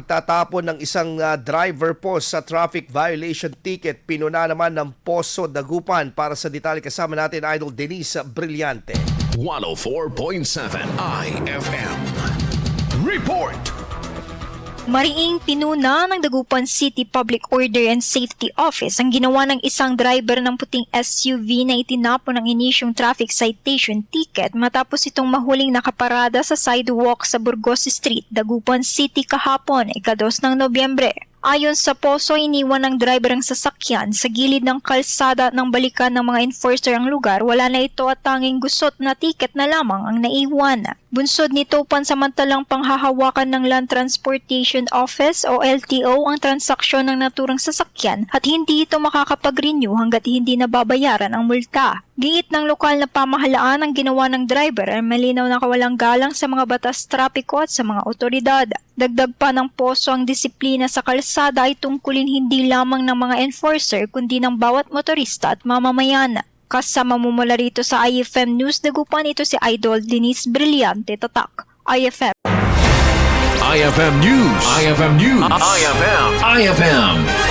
Tatapon ng isang driver po sa traffic violation ticket. Pinuna naman ng Poso, Dagupan. Para sa detalye kasama natin, Idol Denise Brillante. 104.7 IFM. Report! Mariing pinuna ng Dagupan City Public Order and Safety Office ang ginawa ng isang driver ng puting SUV na itinapon ng inisyong traffic citation ticket matapos itong mahuling nakaparada sa sidewalk sa Burgos Street, Dagupan City kahapon, ika-2 ng Nobyembre. Ayon sa Poso, iniwan ng driver ang sasakyan sa gilid ng kalsada ng balikan ng mga enforcer ang lugar. Wala na ito at tanging gusot na tiket na lamang ang naiwan. Bunsod nito pansamantalang panghahawakan ng Land Transportation Office o LTO ang transaksyon ng naturang sasakyan at hindi ito makakapag-renew hanggat hindi nababayaran ang multa. Giit ng lokal na pamahalaan ang ginawa ng driver ay malinaw na kawalang galang sa mga batas trapiko at sa mga otoridad. Dagdag pa ng Poso, ang disiplina sa kalsada ay tungkulin hindi lamang ng mga enforcer kundi ng bawat motorista at mamamayan. Kasama mo mula rito sa IFM News Dagupan, ito si Idol Denise Brillante, Tatak, IFM. IFM News. IFM News. IFM.